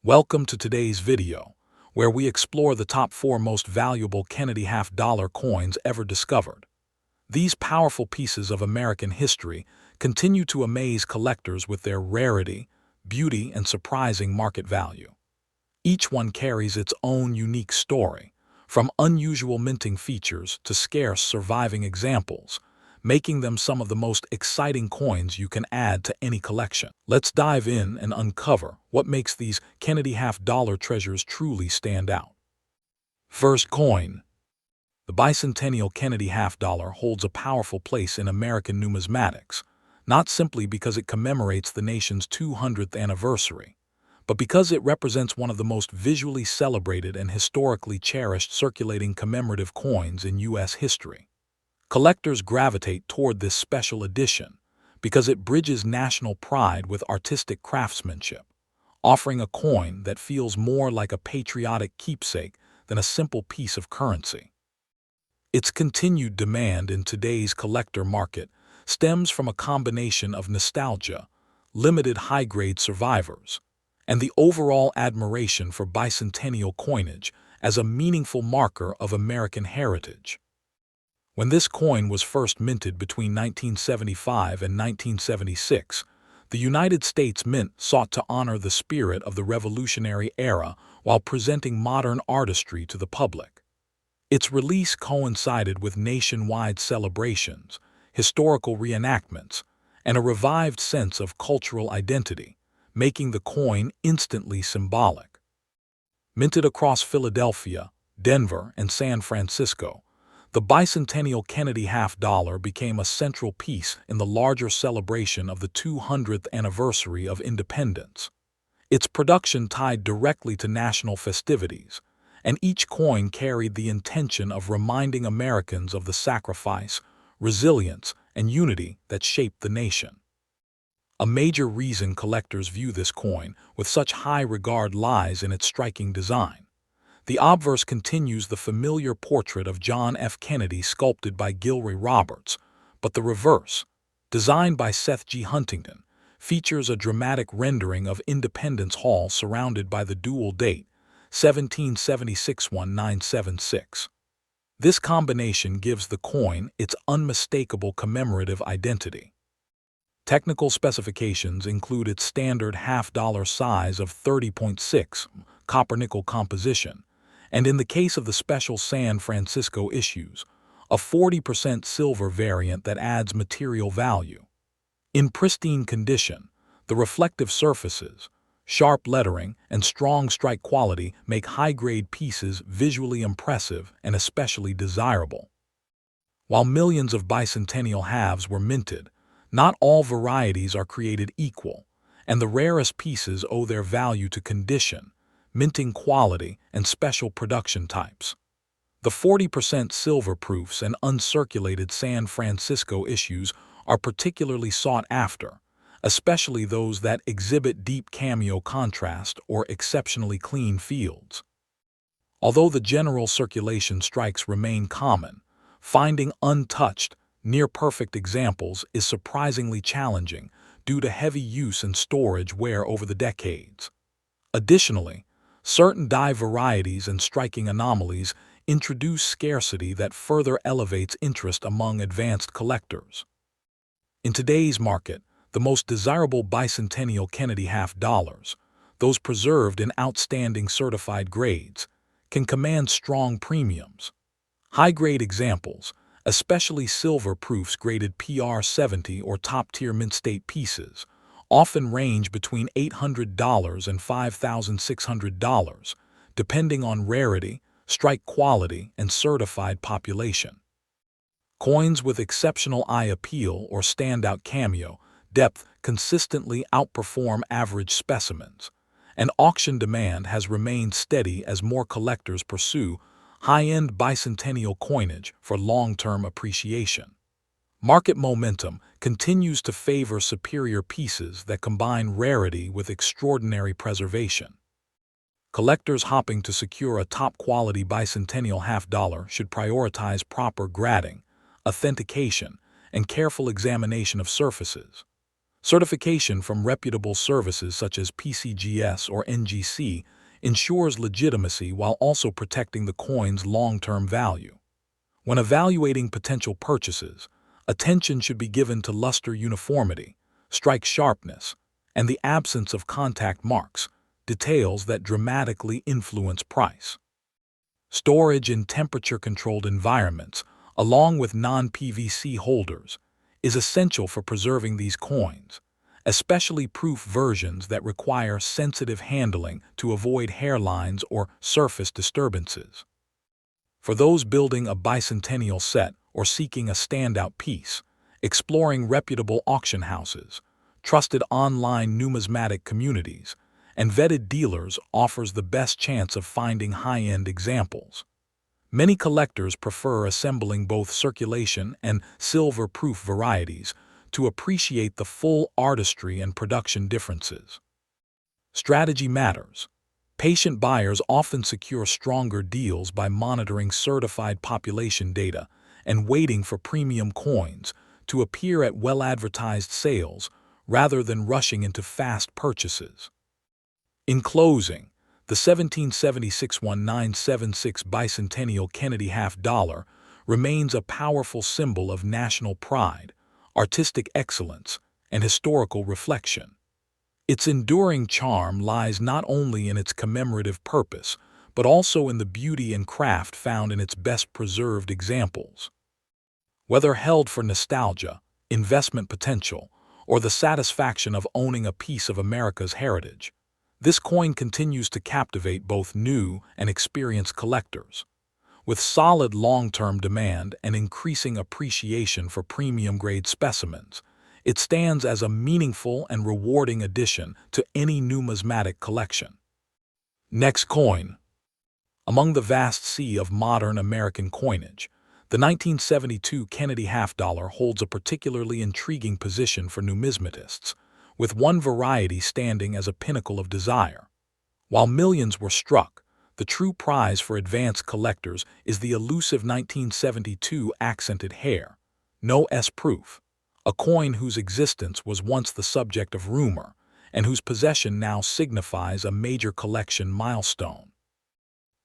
Welcome to today's video, where we explore the top 4 most valuable Kennedy half-dollar coins ever discovered. These powerful pieces of American history continue to amaze collectors with their rarity, beauty, and surprising market value. Each one carries its own unique story, from unusual minting features to scarce surviving examples, making them some of the most exciting coins you can add to any collection. Let's dive in and uncover what makes these Kennedy half-dollar treasures truly stand out. First coin. The bicentennial Kennedy half-dollar holds a powerful place in American numismatics, not simply because it commemorates the nation's 200th anniversary, but because it represents one of the most visually celebrated and historically cherished circulating commemorative coins in U.S. history. Collectors gravitate toward this special edition because it bridges national pride with artistic craftsmanship, offering a coin that feels more like a patriotic keepsake than a simple piece of currency. Its continued demand in today's collector market stems from a combination of nostalgia, limited high-grade survivors, and the overall admiration for bicentennial coinage as a meaningful marker of American heritage. When this coin was first minted between 1975 and 1976, the United States Mint sought to honor the spirit of the Revolutionary era while presenting modern artistry to the public. Its release coincided with nationwide celebrations, historical reenactments, and a revived sense of cultural identity, making the coin instantly symbolic. Minted across Philadelphia, Denver, and San Francisco, the bicentennial Kennedy half-dollar became a central piece in the larger celebration of the 200th anniversary of independence. Its production tied directly to national festivities, and each coin carried the intention of reminding Americans of the sacrifice, resilience, and unity that shaped the nation. A major reason collectors view this coin with such high regard lies in its striking design. The obverse continues the familiar portrait of John F. Kennedy sculpted by Gilroy Roberts, but the reverse, designed by Seth G. Huntington, features a dramatic rendering of Independence Hall surrounded by the dual date, 1776-1976. This combination gives the coin its unmistakable commemorative identity. Technical specifications include its standard half-dollar size of 30.6 copper-nickel composition, and in the case of the special San Francisco issues, a 40% silver variant that adds material value. In pristine condition, the reflective surfaces, sharp lettering, and strong strike quality make high-grade pieces visually impressive and especially desirable. While millions of bicentennial halves were minted, not all varieties are created equal, and the rarest pieces owe their value to condition, minting quality, and special production types. The 40% silver proofs and uncirculated San Francisco issues are particularly sought after, especially those that exhibit deep cameo contrast or exceptionally clean fields. Although the general circulation strikes remain common, finding untouched, near-perfect examples is surprisingly challenging due to heavy use and storage wear over the decades. Additionally, certain die varieties and striking anomalies introduce scarcity that further elevates interest among advanced collectors. In today's market, the most desirable bicentennial Kennedy half-dollars, those preserved in outstanding certified grades, can command strong premiums. High-grade examples, especially silver proofs graded PR70 or top-tier mint state pieces, often range between $800 and $5,600, depending on rarity, strike quality, and certified population. Coins with exceptional eye appeal or standout cameo depth consistently outperform average specimens, and auction demand has remained steady as more collectors pursue high-end bicentennial coinage for long-term appreciation. Market momentum continues to favor superior pieces that combine rarity with extraordinary preservation. Collectors hopping to secure a top-quality bicentennial half-dollar should prioritize proper grading, authentication, and careful examination of surfaces. Certification from reputable services such as PCGS or NGC ensures legitimacy while also protecting the coin's long-term value. When evaluating potential purchases, attention should be given to luster uniformity, strike sharpness, and the absence of contact marks, details that dramatically influence price. Storage in temperature-controlled environments, along with non-PVC holders, is essential for preserving these coins, especially proof versions that require sensitive handling to avoid hairlines or surface disturbances. For those building a bicentennial set or seeking a standout piece, exploring reputable auction houses, trusted online numismatic communities, and vetted dealers offers the best chance of finding high-end examples. Many collectors prefer assembling both circulation and silver-proof varieties to appreciate the full artistry and production differences. Strategy matters. Patient buyers often secure stronger deals by monitoring certified population data and waiting for premium coins to appear at well-advertised sales rather than rushing into fast purchases. In closing, the 1776-1976 bicentennial Kennedy half-dollar remains a powerful symbol of national pride, artistic excellence, and historical reflection. Its enduring charm lies not only in its commemorative purpose, but also in the beauty and craft found in its best-preserved examples. Whether held for nostalgia, investment potential, or the satisfaction of owning a piece of America's heritage, this coin continues to captivate both new and experienced collectors. With solid long-term demand and increasing appreciation for premium-grade specimens, it stands as a meaningful and rewarding addition to any numismatic collection. Next coin. Among the vast sea of modern American coinage, the 1972 Kennedy half-dollar holds a particularly intriguing position for numismatists, with one variety standing as a pinnacle of desire. While millions were struck, the true prize for advanced collectors is the elusive 1972 accented hair, no S proof, a coin whose existence was once the subject of rumor and whose possession now signifies a major collection milestone.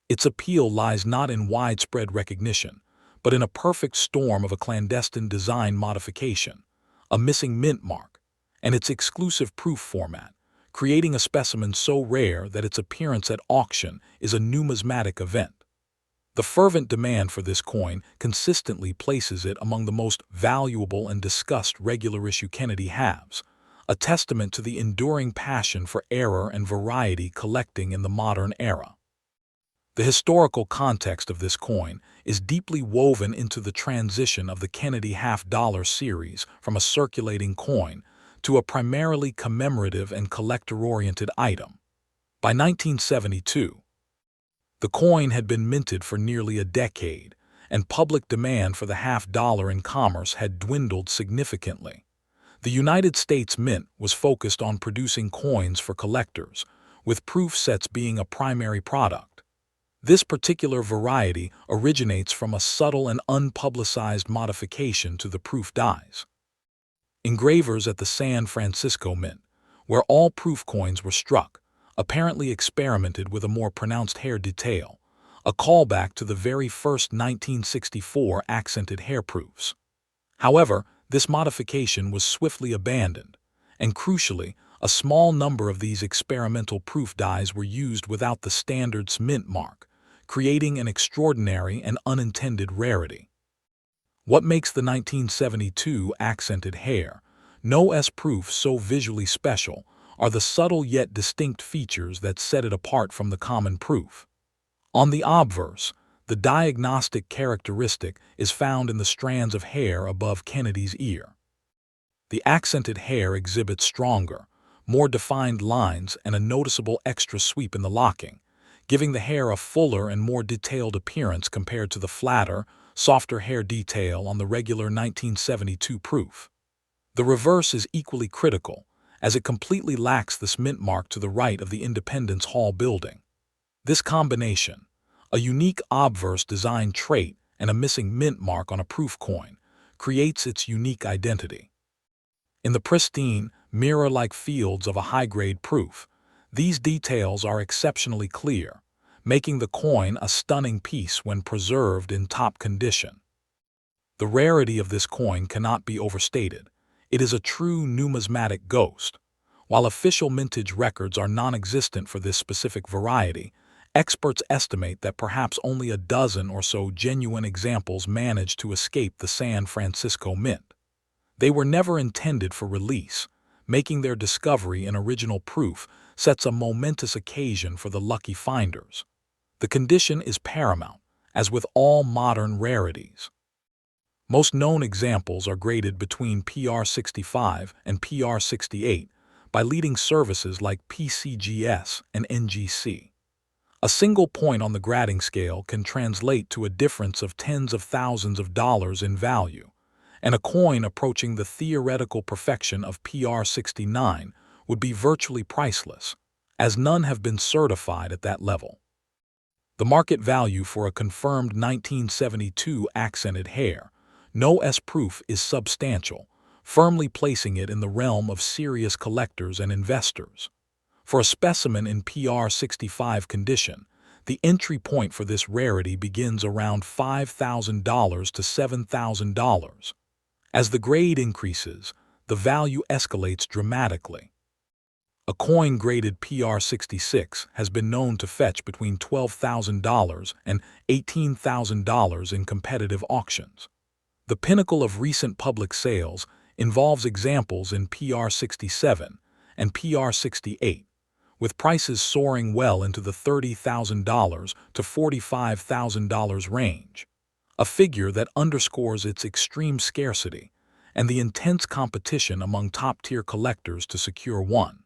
Its appeal lies not in widespread recognition, but in a perfect storm of a clandestine design modification, a missing mint mark, and its exclusive proof format, creating a specimen so rare that its appearance at auction is a numismatic event. The fervent demand for this coin consistently places it among the most valuable and discussed regular-issue Kennedy halves, a testament to the enduring passion for error and variety collecting in the modern era. The historical context of this coin is deeply woven into the transition of the Kennedy half-dollar series from a circulating coin to a primarily commemorative and collector-oriented item. By 1972, the coin had been minted for nearly a decade, and public demand for the half-dollar in commerce had dwindled significantly. The United States Mint was focused on producing coins for collectors, with proof sets being a primary product. This particular variety originates from a subtle and unpublicized modification to the proof dies. Engravers at the San Francisco Mint, where all proof coins were struck, apparently experimented with a more pronounced hair detail, a callback to the very first 1964 accented hair proofs. However, this modification was swiftly abandoned, and crucially, a small number of these experimental proof dies were used without the standard's mint mark, creating an extraordinary and unintended rarity. What makes the 1972 accented hair, no S proof so visually special are the subtle yet distinct features that set it apart from the common proof. On the obverse, the diagnostic characteristic is found in the strands of hair above Kennedy's ear. The accented hair exhibits stronger, more defined lines and a noticeable extra sweep in the locking, giving the hair a fuller and more detailed appearance compared to the flatter, softer hair detail on the regular 1972 proof. The reverse is equally critical, as it completely lacks this mint mark to the right of the Independence Hall building. This combination, a unique obverse design trait and a missing mint mark on a proof coin, creates its unique identity. In the pristine, mirror-like fields of a high-grade proof. These details are exceptionally clear, making the coin a stunning piece when preserved in top condition. The rarity of this coin cannot be overstated. It is a true numismatic ghost. While official mintage records are non-existent for this specific variety, experts estimate that perhaps only a dozen or so genuine examples managed to escape the San Francisco Mint. They were never intended for release. Making their discovery an original proof sets a momentous occasion for the lucky finders. The condition is paramount, as with all modern rarities. Most known examples are graded between PR65 and PR68 by leading services like PCGS and NGC. A single point on the grading scale can translate to a difference of tens of thousands of dollars in value, and a coin approaching the theoretical perfection of PR69 would be virtually priceless, as none have been certified at that level. The market value for a confirmed 1972 accented hair, no S proof, is substantial, firmly placing it in the realm of serious collectors and investors. For a specimen in PR65 condition, the entry point for this rarity begins around $5,000 to $7,000. As the grade increases, the value escalates dramatically. A coin graded PR66 has been known to fetch between $12,000 and $18,000 in competitive auctions. The pinnacle of recent public sales involves examples in PR67 and PR68, with prices soaring well into the $30,000 to $45,000 range, a figure that underscores its extreme scarcity and the intense competition among top-tier collectors to secure one.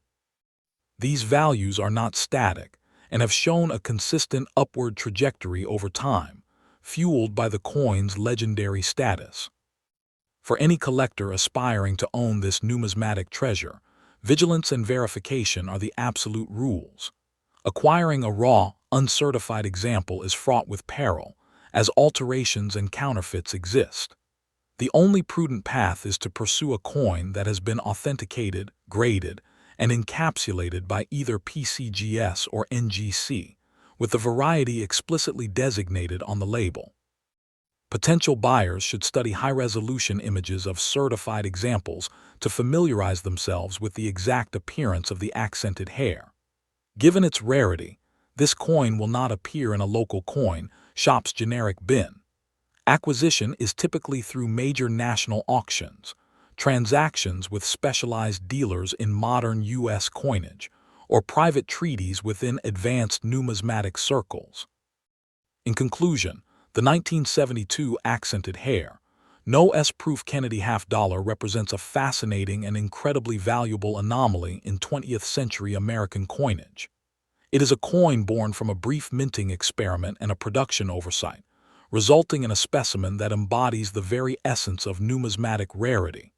These values are not static and have shown a consistent upward trajectory over time, fueled by the coin's legendary status. For any collector aspiring to own this numismatic treasure, vigilance and verification are the absolute rules. Acquiring a raw, uncertified example is fraught with peril, as alterations and counterfeits exist. The only prudent path is to pursue a coin that has been authenticated, graded, and encapsulated by either PCGS or NGC, with the variety explicitly designated on the label. Potential buyers should study high-resolution images of certified examples to familiarize themselves with the exact appearance of the accented hair. Given its rarity, this coin will not appear in a local coin shop's generic bin. Acquisition is typically through major national auctions, transactions with specialized dealers in modern U.S. coinage, or private treaties within advanced numismatic circles. In conclusion, the 1972 accented hair, no S-proof Kennedy half-dollar represents a fascinating and incredibly valuable anomaly in 20th century American coinage. It is a coin born from a brief minting experiment and a production oversight, resulting in a specimen that embodies the very essence of numismatic rarity.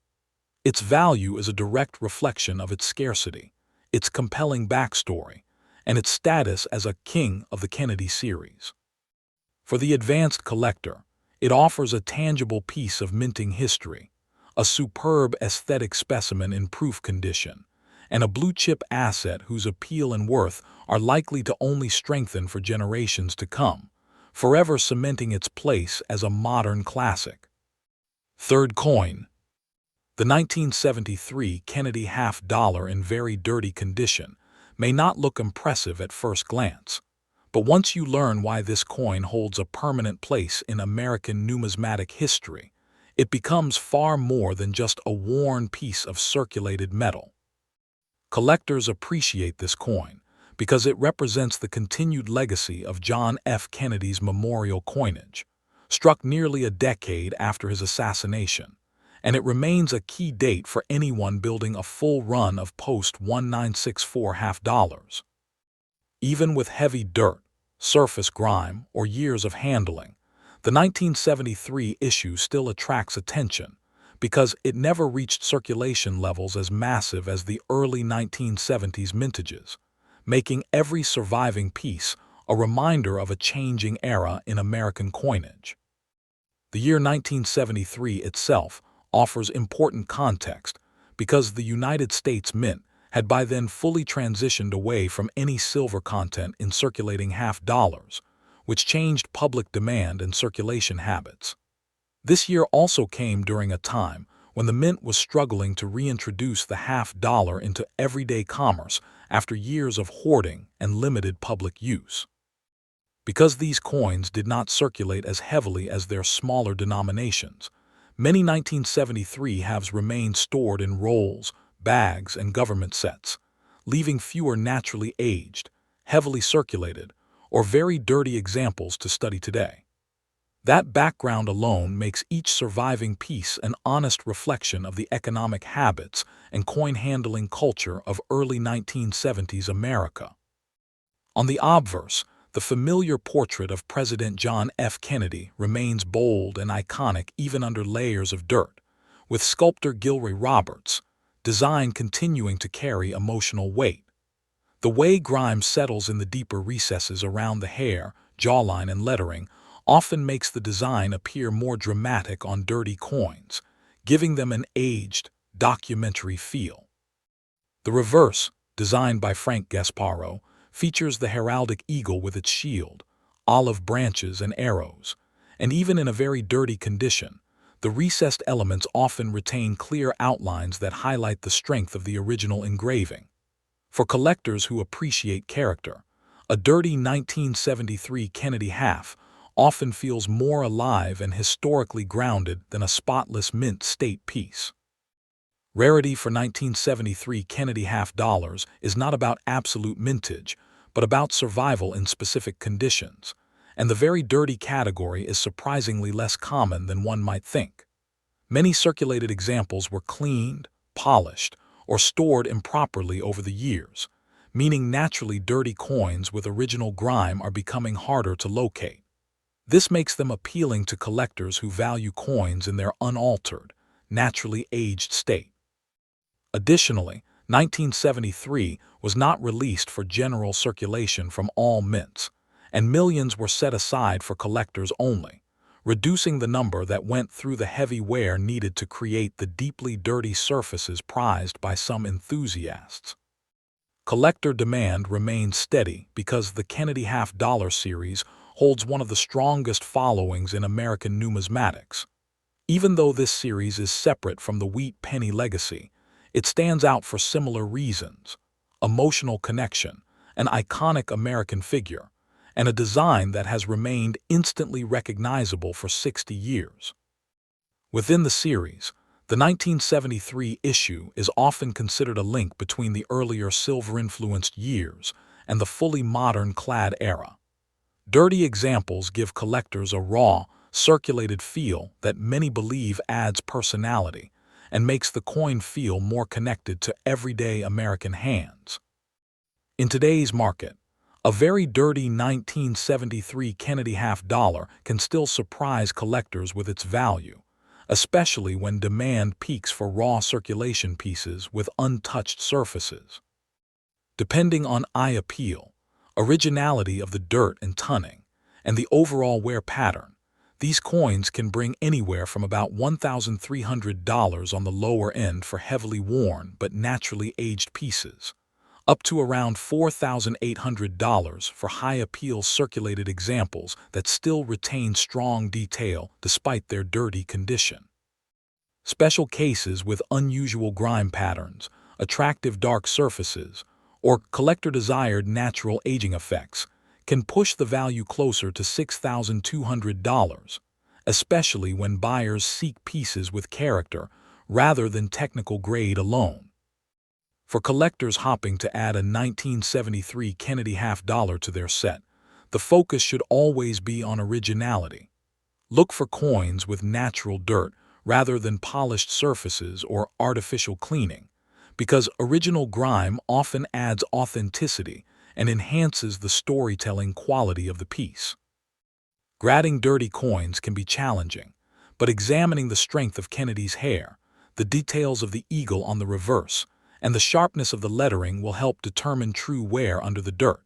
Its value is a direct reflection of its scarcity, its compelling backstory, and its status as a king of the Kennedy series. For the advanced collector, it offers a tangible piece of minting history, a superb aesthetic specimen in proof condition, and a blue-chip asset whose appeal and worth are likely to only strengthen for generations to come, forever cementing its place as a modern classic. Third coin. The 1973 Kennedy half-dollar in very dirty condition may not look impressive at first glance, but once you learn why this coin holds a permanent place in American numismatic history, it becomes far more than just a worn piece of circulated metal. Collectors appreciate this coin because it represents the continued legacy of John F. Kennedy's memorial coinage, struck nearly a decade after his assassination, and it remains a key date for anyone building a full run of post-1964 half-dollars. Even with heavy dirt, surface grime, or years of handling, the 1973 issue still attracts attention because it never reached circulation levels as massive as the early 1970s mintages, making every surviving piece a reminder of a changing era in American coinage. The year 1973 itself offers important context because the United States Mint had by then fully transitioned away from any silver content in circulating half dollars, which changed public demand and circulation habits. This year also came during a time when the mint was struggling to reintroduce the half dollar into everyday commerce after years of hoarding and limited public use. Because these coins did not circulate as heavily as their smaller denominations, many 1973 halves remained stored in rolls, bags, and government sets, leaving fewer naturally aged, heavily circulated, or very dirty examples to study today. That background alone makes each surviving piece an honest reflection of the economic habits and coin-handling culture of early 1970s America. On the obverse, the familiar portrait of President John F. Kennedy remains bold and iconic even under layers of dirt, with sculptor Gilroy Roberts' design continuing to carry emotional weight. The way grime settles in the deeper recesses around the hair, jawline, and lettering often makes the design appear more dramatic on dirty coins, giving them an aged, documentary feel. The reverse, designed by Frank Gasparo, features the heraldic eagle with its shield, olive branches, and arrows, and even in a very dirty condition, the recessed elements often retain clear outlines that highlight the strength of the original engraving. For collectors who appreciate character, a dirty 1973 Kennedy half often feels more alive and historically grounded than a spotless mint state piece. Rarity for 1973 Kennedy half dollars is not about absolute mintage, but about survival in specific conditions, and the very dirty category is surprisingly less common than one might think. Many circulated examples were cleaned, polished, or stored improperly over the years, meaning naturally dirty coins with original grime are becoming harder to locate. This makes them appealing to collectors who value coins in their unaltered, naturally aged state. Additionally, 1973 was not released for general circulation from all mints, and millions were set aside for collectors only, reducing the number that went through the heavy wear needed to create the deeply dirty surfaces prized by some enthusiasts. Collector demand remains steady because the Kennedy half-dollar series holds one of the strongest followings in American numismatics. Even though this series is separate from the wheat penny legacy, it stands out for similar reasons: emotional connection, an iconic American figure, and a design that has remained instantly recognizable for 60 years. Within the series, the 1973 issue is often considered a link between the earlier silver-influenced years and the fully modern clad era. Dirty examples give collectors a raw, circulated feel that many believe adds personality and makes the coin feel more connected to everyday American hands. In today's market, a very dirty 1973 Kennedy half-dollar can still surprise collectors with its value, especially when demand peaks for raw circulation pieces with untouched surfaces. Depending on eye appeal, originality of the dirt and tunning, and the overall wear pattern, these coins can bring anywhere from about $1,300 on the lower end for heavily worn but naturally aged pieces, up to around $4,800 for high-appeal circulated examples that still retain strong detail despite their dirty condition. Special cases with unusual grime patterns, attractive dark surfaces, or collector-desired natural aging effects can push the value closer to $6,200, especially when buyers seek pieces with character rather than technical grade alone. For collectors hopping to add a 1973 Kennedy half-dollar to their set, the focus should always be on originality. Look for coins with natural dirt rather than polished surfaces or artificial cleaning, because original grime often adds authenticity and enhances the storytelling quality of the piece. Grading dirty coins can be challenging, but examining the strength of Kennedy's hair, the details of the eagle on the reverse, and the sharpness of the lettering will help determine true wear under the dirt.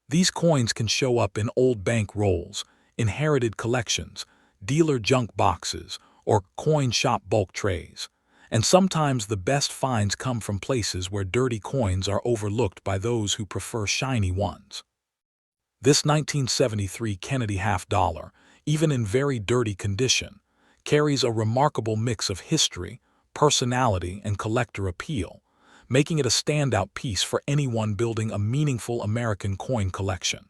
These coins can show up in old bank rolls, inherited collections, dealer junk boxes, or coin shop bulk trays, And sometimes the best finds come from places where dirty coins are overlooked by those who prefer shiny ones. This 1973 Kennedy half-dollar, even in very dirty condition, carries a remarkable mix of history, personality, and collector appeal, making it a standout piece for anyone building a meaningful American coin collection.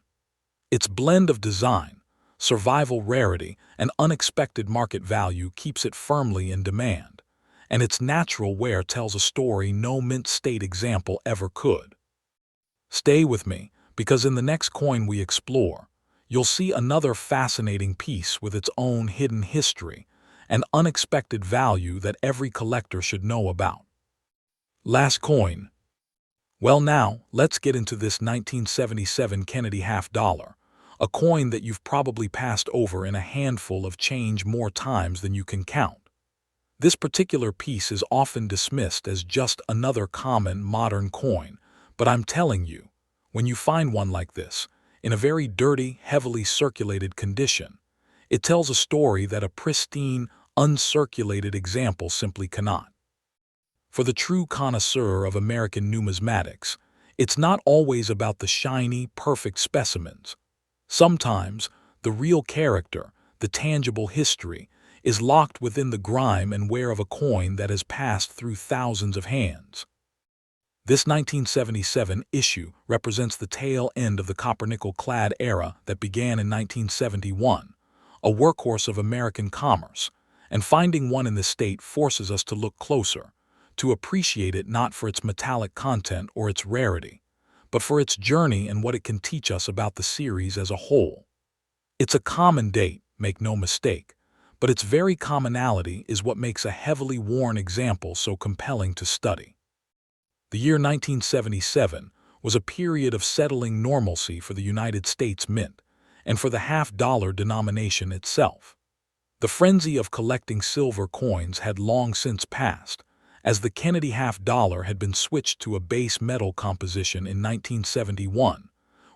Its blend of design, survival rarity, and unexpected market value keeps it firmly in demand, and its natural wear tells a story no mint state example ever could. Stay with me, because in the next coin we explore, you'll see another fascinating piece with its own hidden history and unexpected value that every collector should know about. Last coin. Well, now, let's get into this 1977 Kennedy half-dollar, a coin that you've probably passed over in a handful of change more times than you can count. This particular piece is often dismissed as just another common modern coin, but I'm telling you, when you find one like this, in a very dirty, heavily circulated condition, it tells a story that a pristine, uncirculated example simply cannot. For the true connoisseur of American numismatics, it's not always about the shiny, perfect specimens. Sometimes, the real character, the tangible history, is locked within the grime and wear of a coin that has passed through thousands of hands. This 1977 issue represents the tail end of the copper-nickel-clad era that began in 1971, a workhorse of American commerce, and finding one in this state forces us to look closer, to appreciate it not for its metallic content or its rarity, but for its journey and what it can teach us about the series as a whole. It's a common date, make no mistake, but its very commonality is what makes a heavily worn example so compelling to study. The year 1977 was a period of settling normalcy for the United States Mint, and for the half-dollar denomination itself. The frenzy of collecting silver coins had long since passed, as the Kennedy half-dollar had been switched to a base metal composition in 1971,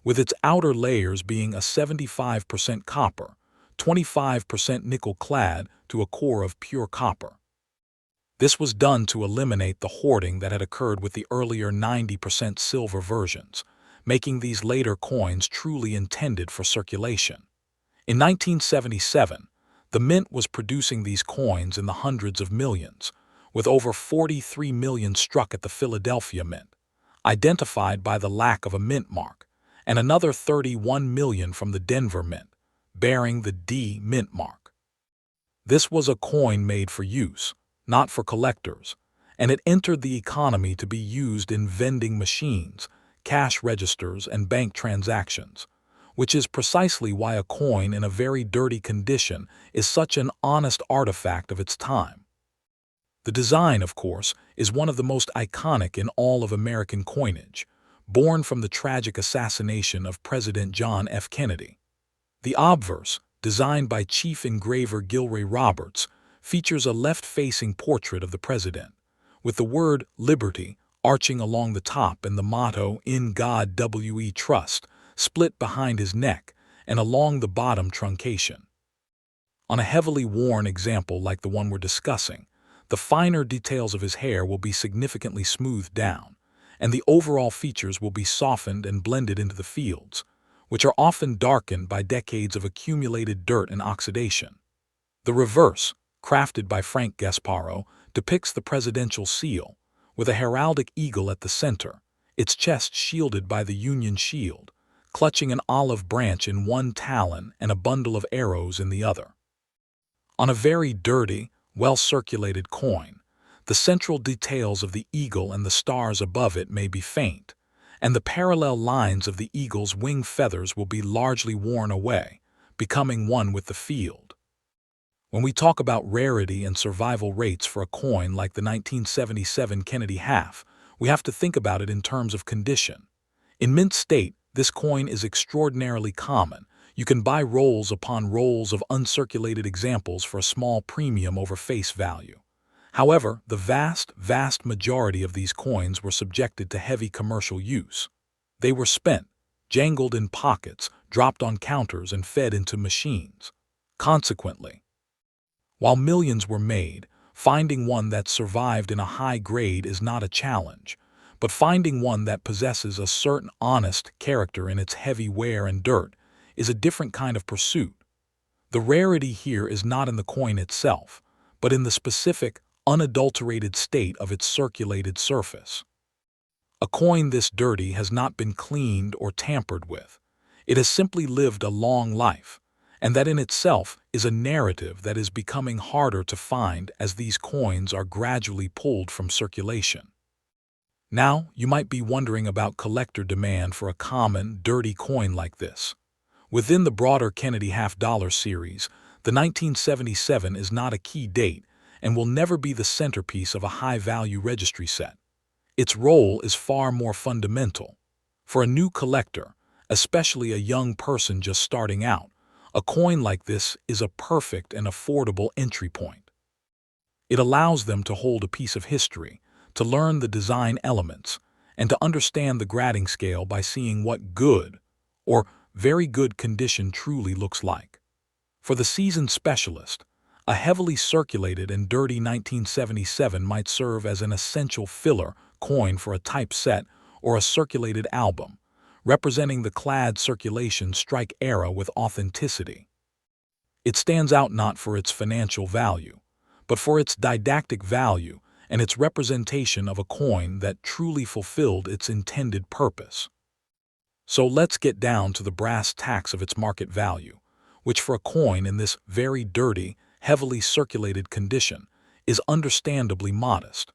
with its outer layers being a 75% copper, 25% nickel-clad to a core of pure copper. This was done to eliminate the hoarding that had occurred with the earlier 90% silver versions, making these later coins truly intended for circulation. In 1977, the Mint was producing these coins in the hundreds of millions, with over 43 million struck at the Philadelphia Mint, identified by the lack of a mint mark, and another 31 million from the Denver Mint, bearing the D mint mark. This was a coin made for use, not for collectors, and it entered the economy to be used in vending machines, cash registers, and bank transactions, which is precisely why a coin in a very dirty condition is such an honest artifact of its time. The design, of course, is one of the most iconic in all of American coinage, born from the tragic assassination of President John F. Kennedy. The obverse, designed by Chief Engraver Gilray Roberts, features a left-facing portrait of the president, with the word Liberty arching along the top and the motto In God We Trust split behind his neck and along the bottom truncation. On a heavily worn example like the one we're discussing, the finer details of his hair will be significantly smoothed down, and the overall features will be softened and blended into the fields, which are often darkened by decades of accumulated dirt and oxidation. The reverse, crafted by Frank Gasparo, depicts the presidential seal, with a heraldic eagle at the center, its chest shielded by the Union shield, clutching an olive branch in one talon and a bundle of arrows in the other. On a very dirty, well-circulated coin, the central details of the eagle and the stars above it may be faint, and the parallel lines of the eagle's wing feathers will be largely worn away, becoming one with the field. When we talk about rarity and survival rates for a coin like the 1977 Kennedy half, we have to think about it in terms of condition. In mint state, this coin is extraordinarily common. You can buy rolls upon rolls of uncirculated examples for a small premium over face value. However, the vast majority of these coins were subjected to heavy commercial use. They were spent, jangled in pockets, dropped on counters, and fed into machines. Consequently, while millions were made, Finding one that survived in a high grade is not a challenge, but finding one that possesses a certain honest character in its heavy wear and dirt is a different kind of pursuit. The rarity here is not in the coin itself, but in the specific, unadulterated state of its circulated surface. A coin this dirty has not been cleaned or tampered with. It has simply lived a long life, and that in itself is a narrative that is becoming harder to find as these coins are gradually pulled from circulation. Now, you might be wondering about collector demand for a common, dirty coin like this. Within the broader Kennedy half-dollar series, the 1977 is not a key date and will never be the centerpiece of a high-value registry set. Its role is far more fundamental. For a new collector, especially a young person just starting out, a coin like this is a perfect and affordable entry point. It allows them to hold a piece of history, to learn the design elements, and to understand the grading scale by seeing what good, or very good condition truly looks like. For the seasoned specialist, a heavily circulated and dirty 1977 might serve as an essential filler coin for a typeset or a circulated album, representing the clad circulation strike era with authenticity. It stands out not for its financial value, but for its didactic value and its representation of a coin that truly fulfilled its intended purpose. So let's get down to the brass tacks of its market value, which for a coin in this very dirty, heavily circulated condition is understandably modest.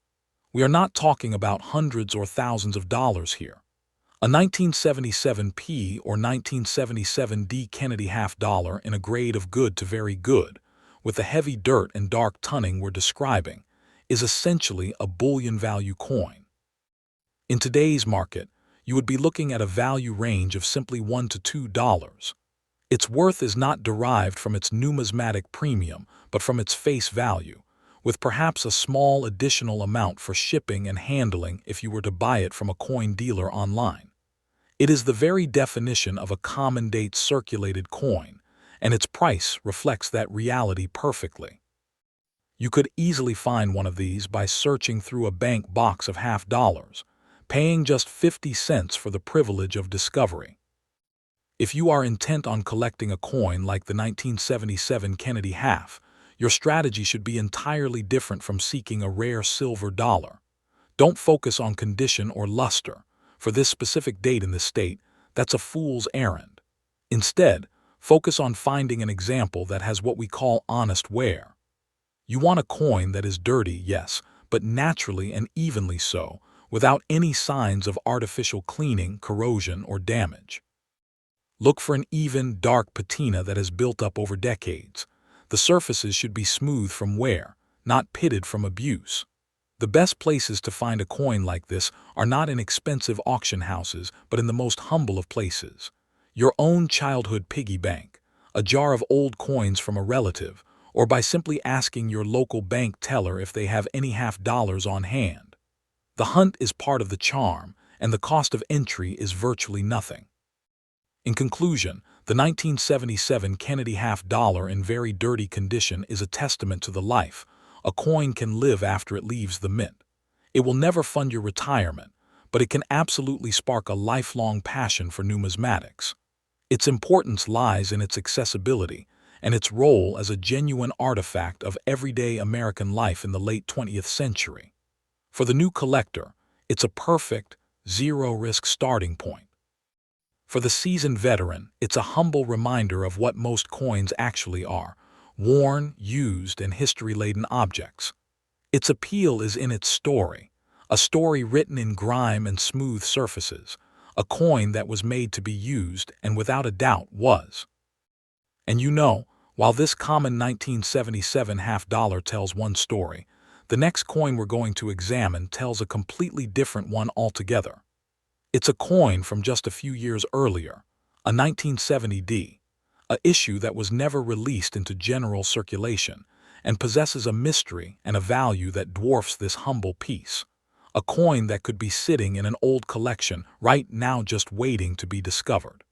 We are not talking about hundreds or thousands of dollars here. A 1977P or 1977D Kennedy half-dollar in a grade of good to very good, with the heavy dirt and dark tunning we're describing, is essentially a bullion value coin. In today's market, you would be looking at a value range of simply $1 to $2. Its worth is not derived from its numismatic premium, but from its face value, with perhaps a small additional amount for shipping and handling if you were to buy it from a coin dealer online. It is the very definition of a common date circulated coin, and its price reflects that reality perfectly. You could easily find one of these by searching through a bank box of half-dollars, paying just 50 cents for the privilege of discovery. If you are intent on collecting a coin like the 1977 Kennedy half, your strategy should be entirely different from seeking a rare silver dollar. Don't focus on condition or luster. For this specific date in this state, that's a fool's errand. Instead, focus on finding an example that has what we call honest wear. You want a coin that is dirty, yes, but naturally and evenly so, without any signs of artificial cleaning, corrosion, or damage. Look for an even, dark patina that has built up over decades. The surfaces should be smooth from wear, not pitted from abuse. The best places to find a coin like this are not in expensive auction houses, but in the most humble of places. Your own childhood piggy bank, a jar of old coins from a relative, or by simply asking your local bank teller if they have any half-dollars on hand. The hunt is part of the charm, and the cost of entry is virtually nothing. In conclusion, the 1977 Kennedy half-dollar in very dirty condition is a testament to the life a coin can live after it leaves the mint. It will never fund your retirement, but it can absolutely spark a lifelong passion for numismatics. Its importance lies in its accessibility and its role as a genuine artifact of everyday American life in the late 20th century. For the new collector, it's a perfect, zero-risk starting point. For the seasoned veteran, it's a humble reminder of what most coins actually are: worn, used, and history-laden objects. Its appeal is in its story, a story written in grime and smooth surfaces, a coin that was made to be used and without a doubt was. And you know, while this common 1977 half-dollar tells one story, the next coin we're going to examine tells a completely different one altogether. It's a coin from just a few years earlier, a 1970D, a issue that was never released into general circulation and possesses a mystery and a value that dwarfs this humble piece, a coin that could be sitting in an old collection right now just waiting to be discovered.